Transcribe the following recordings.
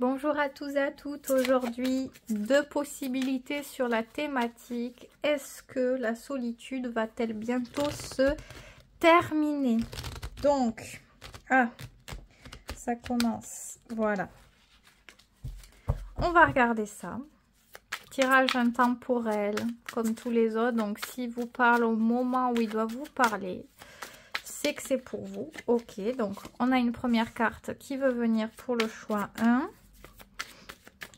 Bonjour à tous et à toutes. Aujourd'hui, deux possibilités sur la thématique. Est-ce que la solitude va-t-elle bientôt se terminer? Donc, ça commence. Voilà. On va regarder ça. Tirage intemporel, comme tous les autres. Donc, s'il vous parle au moment où il doit vous parler, c'est que c'est pour vous. Ok, donc on a une première carte qui veut venir pour le choix 1.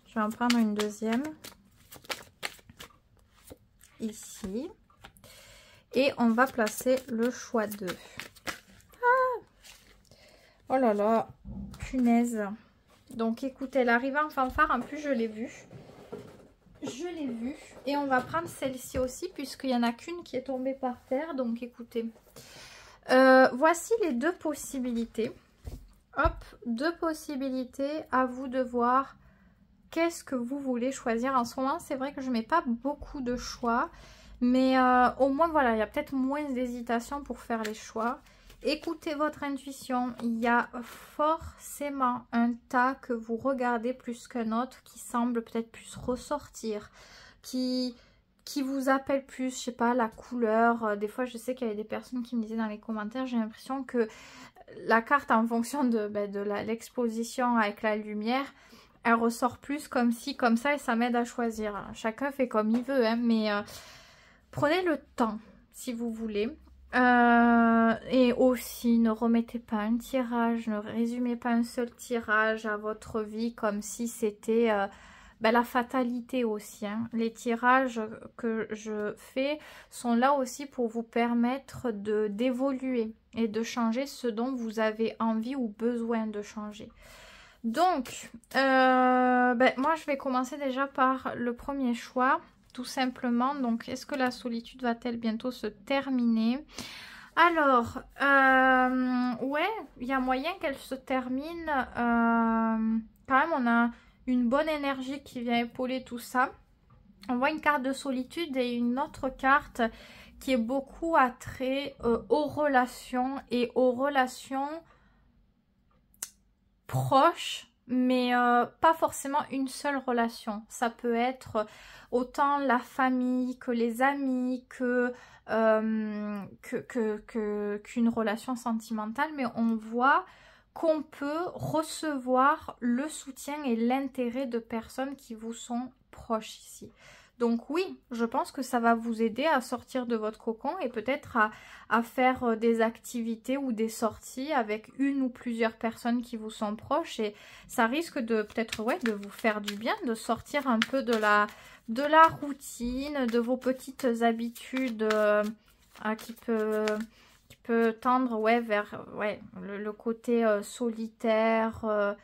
Je vais en prendre une deuxième. Ici. Et on va placer le choix 2. Oh là là, punaise. Donc écoutez, elle arrive en fanfare, en plus je l'ai vue. Et on va prendre celle-ci aussi, puisqu'il n'y en a qu'une qui est tombée par terre. Donc écoutez. Voici les deux possibilités. Hop, deux possibilités. À vous de voir qu'est-ce que vous voulez choisir. En ce moment, c'est vrai que je ne mets pas beaucoup de choix. Mais au moins, voilà, il y a peut-être moins d'hésitation pour faire les choix. Écoutez votre intuition. Il y a forcément un tas que vous regardez plus qu'un autre qui semble peut-être plus ressortir. Qui vous appelle plus, je sais pas, la couleur. Des fois, je sais qu'il y avait des personnes qui me disaient dans les commentaires, j'ai l'impression que la carte, en fonction de l'exposition avec la lumière, elle ressort plus comme ci, comme ça, et ça m'aide à choisir. Chacun fait comme il veut, hein, mais prenez le temps, si vous voulez. Et aussi, ne remettez pas un tirage, ne résumez pas un seul tirage à votre vie comme si c'était la fatalité aussi. Hein. Les tirages que je fais sont là aussi pour vous permettre d'évoluer et de changer ce dont vous avez envie ou besoin de changer. Donc, moi je vais commencer déjà par le premier choix. Tout simplement, donc est-ce que la solitude va-t-elle bientôt se terminer? Alors, ouais, il y a moyen qu'elle se termine. Quand même, on a une bonne énergie qui vient épauler tout ça. On voit une carte de solitude et une autre carte qui est beaucoup attrait aux relations et aux relations proches. Mais pas forcément une seule relation. Ça peut être autant la famille que les amis, qu'une relation sentimentale. Mais on voit qu'on peut recevoir le soutien et l'intérêt de personnes qui vous sont proches ici. Donc oui, je pense que ça va vous aider à sortir de votre cocon et peut-être à faire des activités ou des sorties avec une ou plusieurs personnes qui vous sont proches. Et ça risque de peut-être de vous faire du bien, de sortir un peu de la routine, de vos petites habitudes qui peut tendre vers le côté solitaire,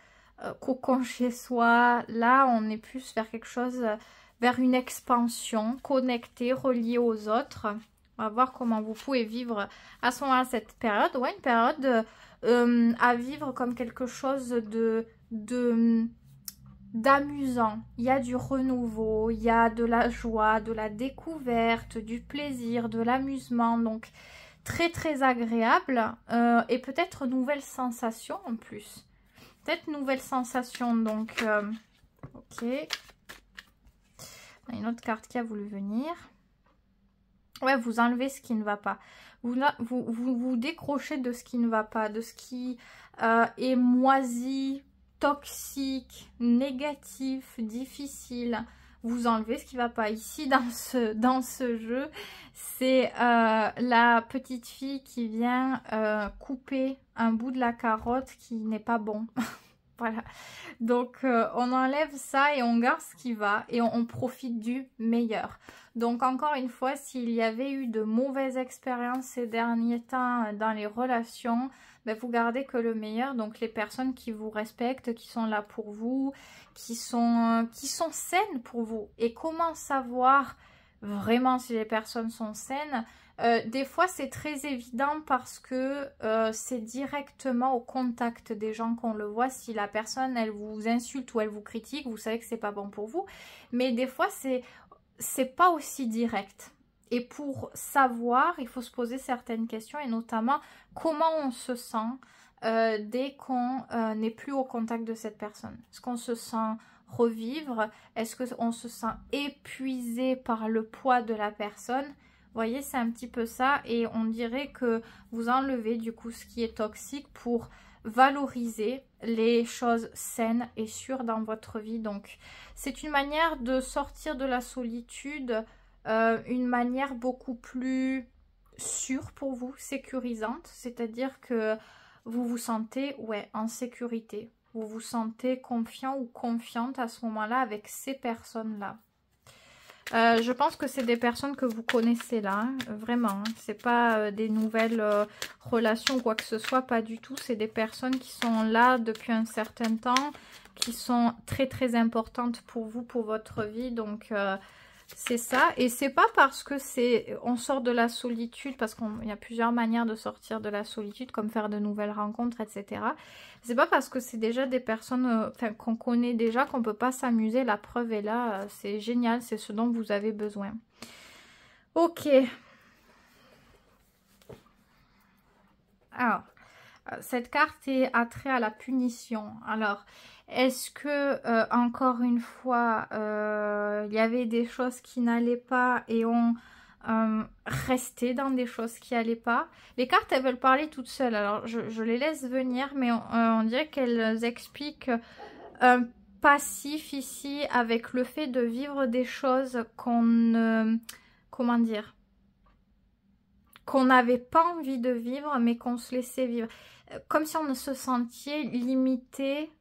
cocon chez soi. Là, on est plus vers quelque chose... vers une expansion, connectée, reliée aux autres. On va voir comment vous pouvez vivre à ce moment-là cette période. Ouais, une période à vivre comme quelque chose d'amusant. Il y a du renouveau, il y a de la joie, de la découverte, du plaisir, de l'amusement. Donc, très très agréable. Et peut-être nouvelles sensations en plus. Peut-être nouvelles sensations. Donc, ok. Une autre carte qui a voulu venir. Ouais, vous enlevez ce qui ne va pas. Vous décrochez de ce qui ne va pas, de ce qui est moisi, toxique, négatif, difficile. Vous enlevez ce qui ne va pas. Ici, dans ce jeu, c'est la petite fille qui vient couper un bout de la carotte qui n'est pas bon. Voilà, donc on enlève ça et on garde ce qui va et on profite du meilleur. Donc encore une fois, s'il y avait eu de mauvaises expériences ces derniers temps dans les relations, vous gardez que le meilleur. Donc les personnes qui vous respectent, qui sont là pour vous, qui sont saines pour vous. Et comment savoir vraiment si les personnes sont saines? Des fois c'est très évident parce que c'est directement au contact des gens qu'on le voit. Si la personne elle vous insulte ou elle vous critique, vous savez que c'est pas bon pour vous. Mais des fois c'est pas aussi direct. Et pour savoir, il faut se poser certaines questions et notamment comment on se sent, dès qu'on n'est plus au contact de cette personne? Est-ce qu'on se sent revivre? Est-ce qu'on se sent épuisé par le poids de la personne? Vous voyez, c'est un petit peu ça, et on dirait que vous enlevez du coup ce qui est toxique pour valoriser les choses saines et sûres dans votre vie. Donc c'est une manière de sortir de la solitude, une manière beaucoup plus sûre pour vous, sécurisante, c'est-à-dire que vous vous sentez en sécurité, vous vous sentez confiant ou confiante à ce moment-là avec ces personnes-là. Je pense que c'est des personnes que vous connaissez là, hein, vraiment. Hein. C'est pas des nouvelles relations ou quoi que ce soit, pas du tout. C'est des personnes qui sont là depuis un certain temps, qui sont très très importantes pour vous, pour votre vie. Donc c'est ça. Et c'est pas parce que on sort de la solitude, parce qu'il y a plusieurs manières de sortir de la solitude, comme faire de nouvelles rencontres, etc. C'est pas parce que c'est déjà des personnes qu'on connaît déjà qu'on peut pas s'amuser. La preuve est là, c'est génial, c'est ce dont vous avez besoin. Ok. Alors, cette carte est attrait à la punition. Alors, est-ce que, encore une fois, il y avait des choses qui n'allaient pas et on restait dans des choses qui n'allaient pas? Les cartes, elles veulent parler toutes seules. Alors, je les laisse venir, mais on dirait qu'elles expliquent un passif ici avec le fait de vivre des choses qu'on comment dire, qu'on n'avait pas envie de vivre, mais qu'on se laissait vivre. Comme si on se sentait limité,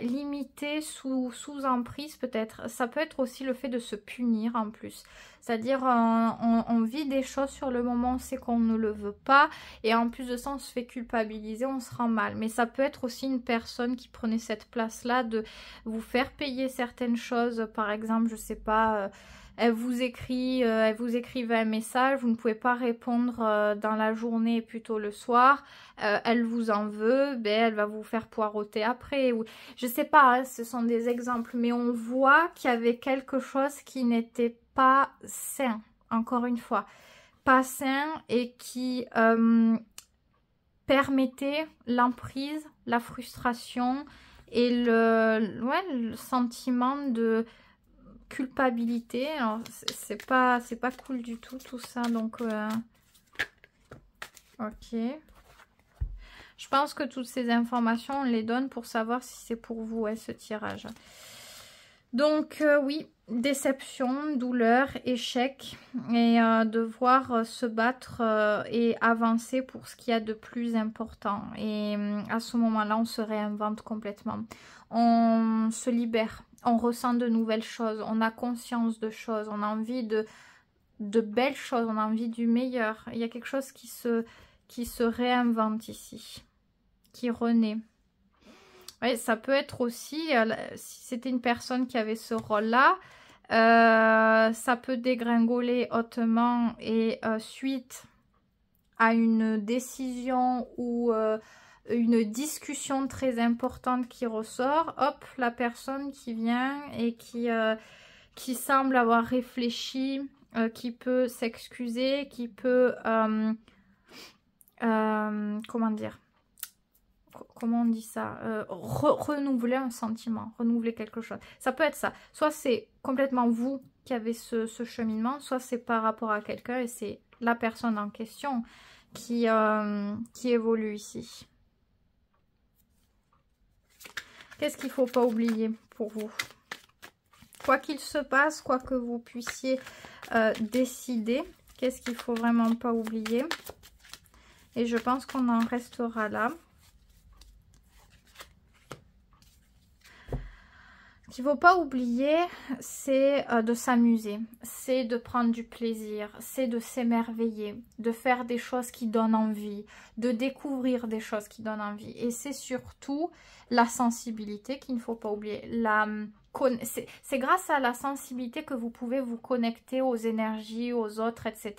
limité sous emprise peut-être. Ça peut être aussi le fait de se punir en plus. C'est-à-dire, on vit des choses sur le moment, on sait qu'on ne le veut pas, et en plus de ça, on se fait culpabiliser, on se rend mal. Mais ça peut être aussi une personne qui prenait cette place-là de vous faire payer certaines choses, par exemple, je sais pas... elle vous écrivait un message, vous ne pouvez pas répondre dans la journée, plutôt le soir. Elle vous en veut, elle va vous faire poireauter après. Ou, je sais pas, hein, ce sont des exemples, mais on voit qu'il y avait quelque chose qui n'était pas sain, encore une fois. Pas sain et qui permettait l'emprise, la frustration et le sentiment de culpabilité. Alors c'est pas cool du tout ça, donc ok, je pense que toutes ces informations on les donne pour savoir si c'est pour vous ce tirage. Donc oui, déception, douleur, échec, et devoir se battre et avancer pour ce qu'il y a de plus important. Et à ce moment-là, on se réinvente complètement. On se libère, on ressent de nouvelles choses, on a conscience de choses, on a envie de belles choses, on a envie du meilleur. Il y a quelque chose qui se réinvente ici, qui renaît. Oui, ça peut être aussi, si c'était une personne qui avait ce rôle-là, ça peut dégringoler hautement et suite à une décision ou une discussion très importante qui ressort, hop, la personne qui vient et qui semble avoir réfléchi, qui peut s'excuser, qui peut, comment dire, comment on dit ça, renouveler un sentiment, renouveler quelque chose. Ça peut être ça. Soit c'est complètement vous qui avez ce cheminement, soit c'est par rapport à quelqu'un et c'est la personne en question qui évolue ici. Qu'est-ce qu'il ne faut pas oublier pour vous? Quoi qu'il se passe, quoi que vous puissiez décider, qu'est-ce qu'il ne faut vraiment pas oublier? Et je pense qu'on en restera là. Ce qu'il ne faut pas oublier, c'est de s'amuser, c'est de prendre du plaisir, c'est de s'émerveiller, de faire des choses qui donnent envie, de découvrir des choses qui donnent envie. Et c'est surtout la sensibilité qu'il ne faut pas oublier. C'est grâce à la sensibilité que vous pouvez vous connecter aux énergies, aux autres, etc.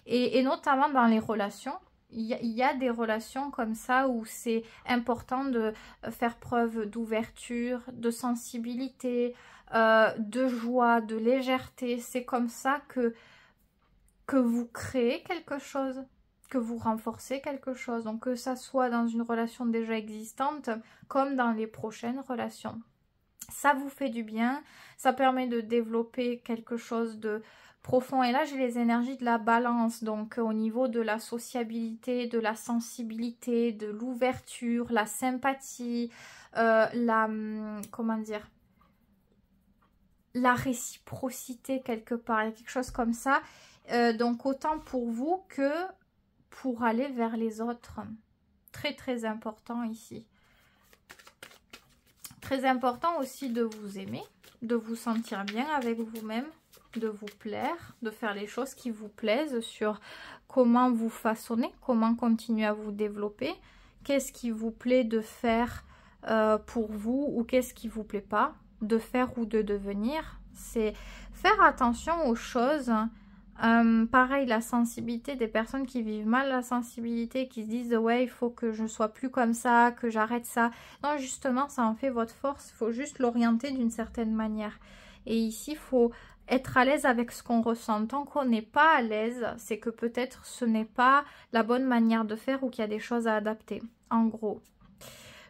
Et notamment dans les relations. Il y a des relations comme ça où c'est important de faire preuve d'ouverture, de sensibilité, de joie, de légèreté. C'est comme ça que vous créez quelque chose, que vous renforcez quelque chose. Donc que ça soit dans une relation déjà existante comme dans les prochaines relations. Ça vous fait du bien, ça permet de développer quelque chose de profond. Et là, j'ai les énergies de la balance, donc au niveau de la sociabilité, de la sensibilité, de l'ouverture, la sympathie, comment dire, la réciprocité quelque part, il y a quelque chose comme ça. Donc autant pour vous que pour aller vers les autres. Très très important ici. Très important aussi de vous aimer, de vous sentir bien avec vous-même, de vous plaire, de faire les choses qui vous plaisent, sur comment vous façonner, comment continuer à vous développer, qu'est-ce qui vous plaît de faire pour vous ou qu'est-ce qui vous plaît pas de faire ou de devenir. C'est faire attention aux choses. Pareil, la sensibilité des personnes qui vivent mal la sensibilité, qui se disent ouais il faut que je ne sois plus comme ça, que j'arrête ça. Non, justement ça en fait votre force, il faut juste l'orienter d'une certaine manière. Et ici il faut être à l'aise avec ce qu'on ressent. Tant qu'on n'est pas à l'aise, c'est que peut-être ce n'est pas la bonne manière de faire ou qu'il y a des choses à adapter, en gros.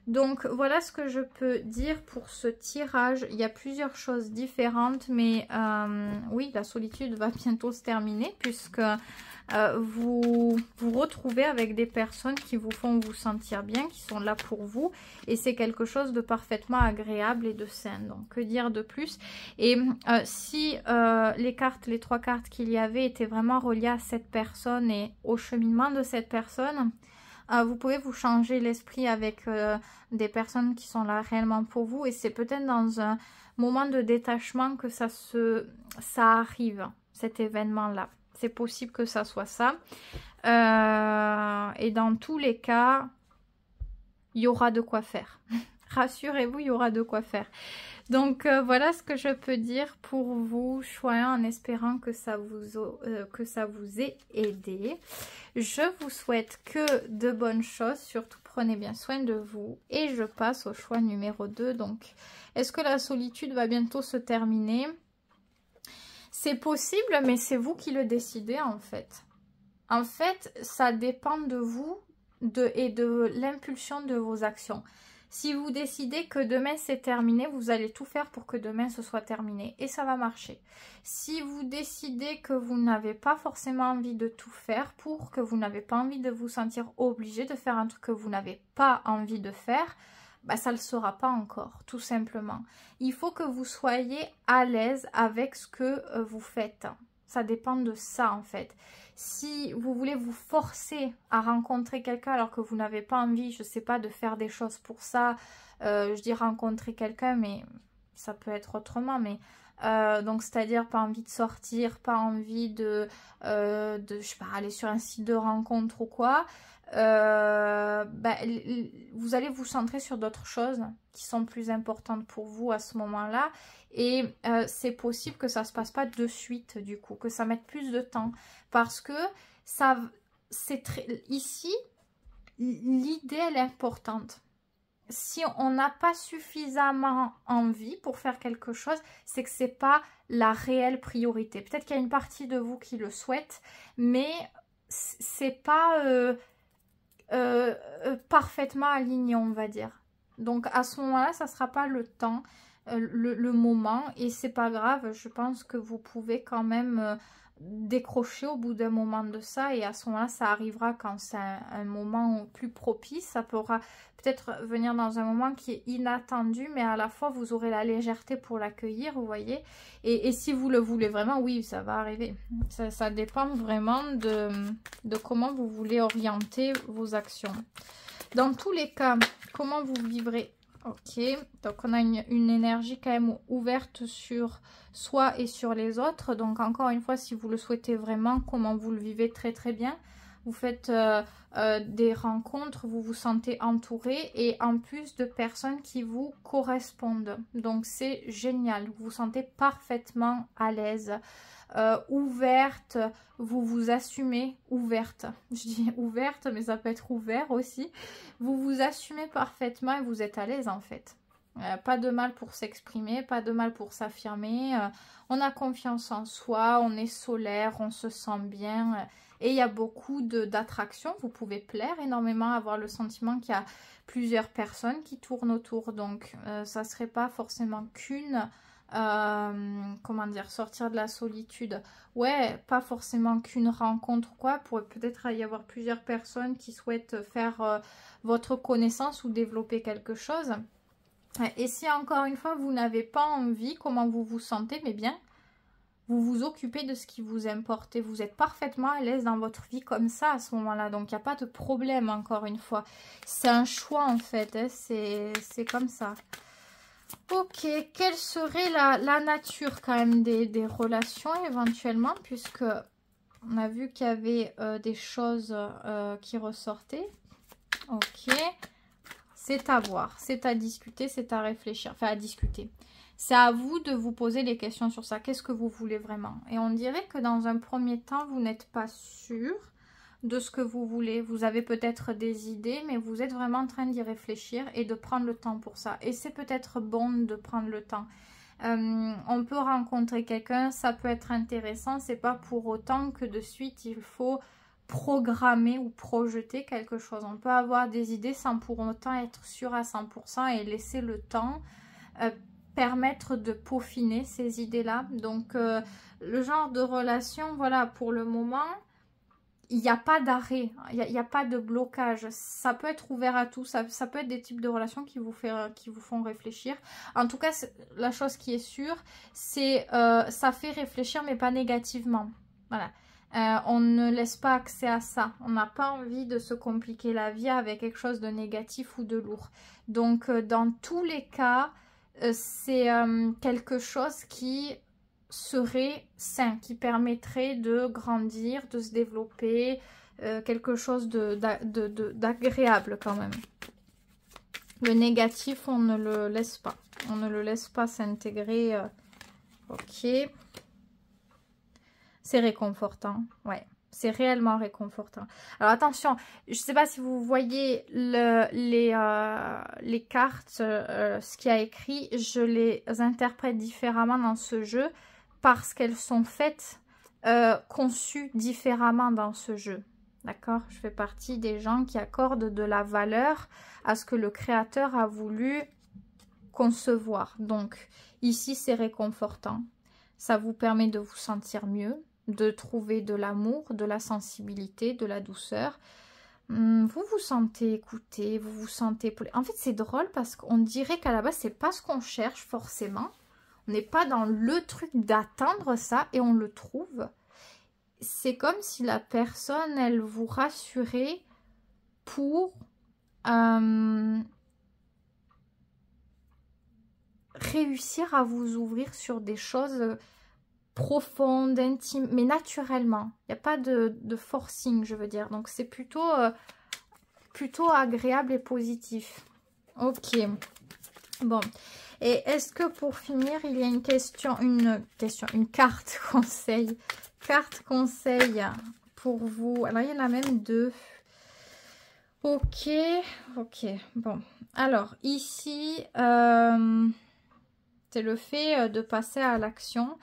Donc voilà ce que je peux dire pour ce tirage. Il y a plusieurs choses différentes, mais oui, la solitude va bientôt se terminer puisque vous vous retrouvez avec des personnes qui vous font vous sentir bien, qui sont là pour vous, et c'est quelque chose de parfaitement agréable et de sain. Donc que dire de plus? Et si les trois cartes qu'il y avait étaient vraiment reliées à cette personne et au cheminement de cette personne, vous pouvez vous changer l'esprit avec des personnes qui sont là réellement pour vous, et c'est peut-être dans un moment de détachement que ça arrive, cet événement-là. C'est possible que ça soit ça. Et dans tous les cas, il y aura de quoi faire. Rassurez-vous, il y aura de quoi faire. Donc voilà ce que je peux dire pour vous, choyant, en espérant que ça vous ait aidé. Je vous souhaite que de bonnes choses, surtout prenez bien soin de vous. Et je passe au choix numéro 2. Donc, est-ce que la solitude va bientôt se terminer? C'est possible, mais c'est vous qui le décidez en fait. En fait, ça dépend de vous et de l'impulsion de vos actions. Si vous décidez que demain c'est terminé, vous allez tout faire pour que demain ce soit terminé. Et ça va marcher. Si vous décidez que vous n'avez pas forcément envie de tout faire, pour que vous n'avez pas envie de vous sentir obligé de faire un truc que vous n'avez pas envie de faire, bah, ça ne le sera pas encore, tout simplement. Il faut que vous soyez à l'aise avec ce que vous faites. Ça dépend de ça en fait. Si vous voulez vous forcer à rencontrer quelqu'un alors que vous n'avez pas envie, je sais pas, de faire des choses pour ça, je dis rencontrer quelqu'un, mais ça peut être autrement, mais donc c'est-à-dire pas envie de sortir, pas envie de je sais pas, aller sur un site de rencontre ou quoi, vous allez vous centrer sur d'autres choses qui sont plus importantes pour vous à ce moment-là, et c'est possible que ça se passe pas de suite, du coup, que ça mette plus de temps, parce que ça, ici l'idée elle est importante. Si on n'a pas suffisamment envie pour faire quelque chose, c'est que c'est pas la réelle priorité. Peut-être qu'il y a une partie de vous qui le souhaite, mais c'est pas parfaitement aligné, on va dire. Donc à ce moment-là, ça sera pas le temps, le moment, et c'est pas grave. Je pense que vous pouvez quand même décrocher au bout d'un moment de ça, et à ce moment-là ça arrivera quand c'est un moment plus propice. Ça pourra peut-être venir dans un moment qui est inattendu, mais à la fois vous aurez la légèreté pour l'accueillir, vous voyez, et si vous le voulez vraiment, oui, ça va arriver. Ça dépend vraiment de comment vous voulez orienter vos actions. Dans tous les cas, comment vous vivrez? Ok, donc on a une énergie quand même ouverte sur soi et sur les autres. Donc encore une fois, si vous le souhaitez vraiment, comment vous le vivez très très bien. Vous faites des rencontres, vous vous sentez entouré, et en plus de personnes qui vous correspondent. Donc c'est génial, vous vous sentez parfaitement à l'aise. Ouverte, vous vous assumez, ouverte, je dis ouverte mais ça peut être ouvert aussi, vous vous assumez parfaitement et vous êtes à l'aise en fait. Pas de mal pour s'exprimer, pas de mal pour s'affirmer, on a confiance en soi, on est solaire, on se sent bien, Et il y a beaucoup d'attraction. Vous pouvez plaire énormément, avoir le sentiment qu'il y a plusieurs personnes qui tournent autour. Donc, ça serait pas forcément qu'une... comment dire, sortir de la solitude. Ouais, pas forcément qu'une rencontre quoi, pourrait peut-être y avoir plusieurs personnes qui souhaitent faire votre connaissance ou développer quelque chose. Et si encore une fois vous n'avez pas envie, comment vous vous sentez, mais bien, vous vous occupez de ce qui vous importe et vous êtes parfaitement à l'aise dans votre vie comme ça à ce moment-là. Donc il n'y a pas de problème encore une fois. C'est un choix en fait, hein, c'est comme ça. Ok, quelle serait la nature quand même des relations éventuellement, puisque on a vu qu'il y avait des choses qui ressortaient. Ok, c'est à voir, c'est à discuter, c'est à réfléchir, enfin à discuter. C'est à vous de vous poser les questions sur ça. Qu'est-ce que vous voulez vraiment? Et on dirait que dans un premier temps, vous n'êtes pas sûr de ce que vous voulez. Vous avez peut-être des idées, mais vous êtes vraiment en train d'y réfléchir et de prendre le temps pour ça. Et c'est peut-être bon de prendre le temps. On peut rencontrer quelqu'un, ça peut être intéressant. C'est pas pour autant que de suite, il faut programmer ou projeter quelque chose. On peut avoir des idées sans pour autant être sûr à 100% et laisser le temps permettre de peaufiner ces idées-là. Donc, le genre de relation, voilà, pour le moment, il n'y a pas d'arrêt, il n'y a pas de blocage. Ça peut être ouvert à tout, ça peut être des types de relations qui vous font réfléchir. En tout cas, la chose qui est sûre, c'est ça fait réfléchir, mais pas négativement. Voilà. On ne laisse pas accès à ça. On n'a pas envie de se compliquer la vie avec quelque chose de négatif ou de lourd. Donc, dans tous les cas, c'est quelque chose qui serait sain, qui permettrait de grandir, de se développer, quelque chose d'agréable quand même. Le négatif, on ne le laisse pas. On ne le laisse pas s'intégrer. Ok. C'est réconfortant, ouais. C'est réellement réconfortant. Alors attention, je ne sais pas si vous voyez les cartes, ce qu'il y a écrit, je les interprète différemment dans ce jeu parce qu'elles sont faites, conçues différemment dans ce jeu. D'accord? Je fais partie des gens qui accordent de la valeur à ce que le créateur a voulu concevoir. Donc ici, c'est réconfortant. Ça vous permet de vous sentir mieux, de trouver de l'amour, de la sensibilité, de la douceur. Vous vous sentez écouté, vous vous sentez... En fait, c'est drôle parce qu'on dirait qu'à la base, c'est pas ce qu'on cherche forcément. On n'est pas dans le truc d'attendre ça et on le trouve. C'est comme si la personne, elle vous rassurait pour réussir à vous ouvrir sur des choses profonde, intime, mais naturellement. Il n'y a pas de forcing, je veux dire. Donc, c'est plutôt agréable et positif. Ok. Bon. Et est-ce que pour finir, il y a une carte conseil. Carte conseil pour vous. Alors, il y en a même deux. Ok. Ok. Bon. Alors, ici, c'est le fait de passer à l'action,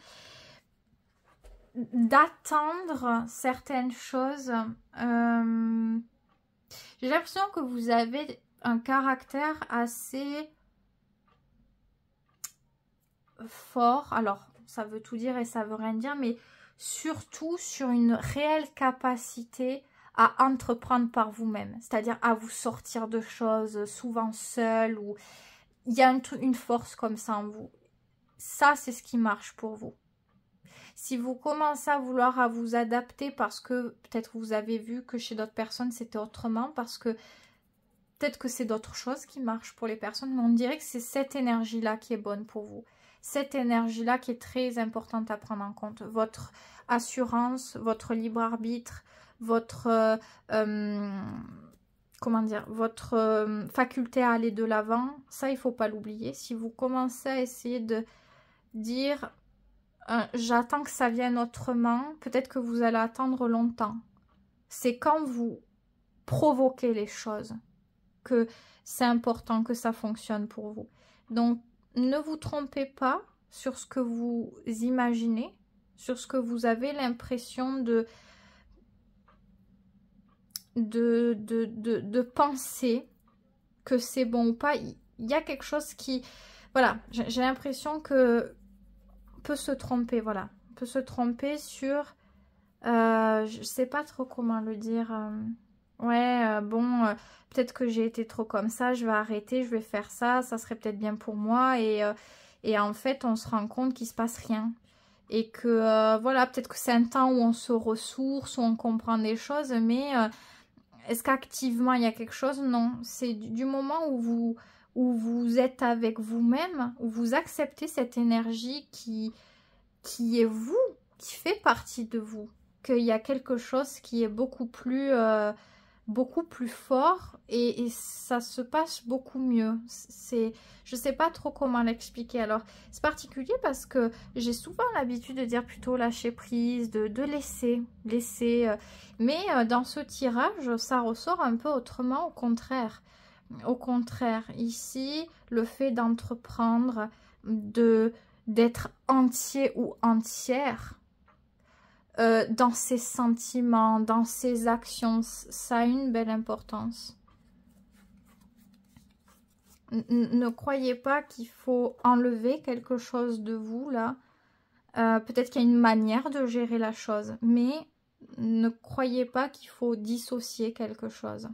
d'attendre certaines choses. J'ai l'impression que vous avez un caractère assez fort. Alors, ça veut tout dire et ça veut rien dire, mais surtout sur une réelle capacité à entreprendre par vous-même. C'est-à-dire à vous sortir de choses, souvent seul, ou il y a une force comme ça en vous. Ça, c'est ce qui marche pour vous. Si vous commencez à vouloir vous adapter parce que peut-être vous avez vu que chez d'autres personnes c'était autrement, parce que peut-être que c'est d'autres choses qui marchent pour les personnes, mais on dirait que c'est cette énergie-là qui est bonne pour vous. Cette énergie-là qui est très importante à prendre en compte. Votre assurance, votre libre arbitre, votre... comment dire, votre faculté à aller de l'avant, ça il ne faut pas l'oublier. Si vous commencez à essayer de dire... j'attends que ça vienne autrement, peut-être que vous allez attendre longtemps. C'est quand vous provoquez les choses que c'est important que ça fonctionne pour vous. Donc, ne vous trompez pas sur ce que vous imaginez, sur ce que vous avez l'impression de penser que c'est bon ou pas. Il y a quelque chose qui... Voilà, j'ai l'impression que peut se tromper, voilà. Peut se tromper sur... je sais pas trop comment le dire. Peut-être que j'ai été trop comme ça, je vais arrêter, je vais faire ça, ça serait peut-être bien pour moi. Et en fait, on se rend compte qu'il se passe rien. Et que, voilà, peut-être que c'est un temps où on se ressource, où on comprend des choses, mais est-ce qu'activement il y a quelque chose? Non. C'est du moment où vous êtes avec vous-même, où vous acceptez cette énergie qui est vous, qui fait partie de vous, qu'il y a quelque chose qui est beaucoup plus fort et ça se passe beaucoup mieux. Je sais pas trop comment l'expliquer. Alors, c'est particulier parce que j'ai souvent l'habitude de dire plutôt lâcher prise, de laisser. Mais dans ce tirage, ça ressort un peu autrement, au contraire. Au contraire, ici, le fait d'entreprendre, d'être entier ou entière dans ses sentiments, dans ses actions, ça a une belle importance. Ne croyez pas qu'il faut enlever quelque chose de vous, là. Peut-être qu'il y a une manière de gérer la chose, mais ne croyez pas qu'il faut dissocier quelque chose.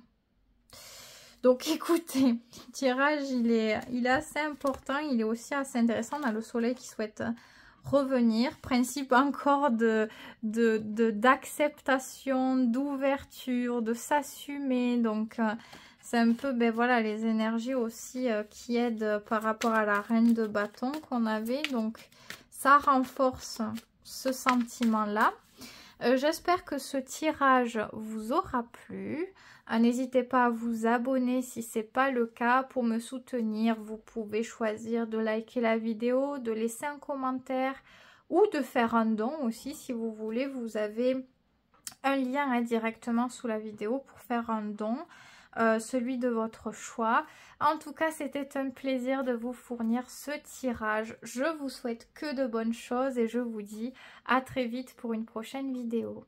Donc écoutez, le tirage, il est assez important, il est aussi assez intéressant. Dans le soleil qui souhaite revenir, principe encore d'acceptation, d'ouverture, de s'assumer. Donc c'est un peu, ben voilà, les énergies aussi qui aident par rapport à la reine de bâton qu'on avait. Donc ça renforce ce sentiment-là. J'espère que ce tirage vous aura plu. N'hésitez pas à vous abonner si ce n'est pas le cas. Pour me soutenir, vous pouvez choisir de liker la vidéo, de laisser un commentaire ou de faire un don aussi si vous voulez. Vous avez un lien directement sous la vidéo pour faire un don, celui de votre choix. En tout cas, c'était un plaisir de vous fournir ce tirage. Je vous souhaite que de bonnes choses et je vous dis à très vite pour une prochaine vidéo.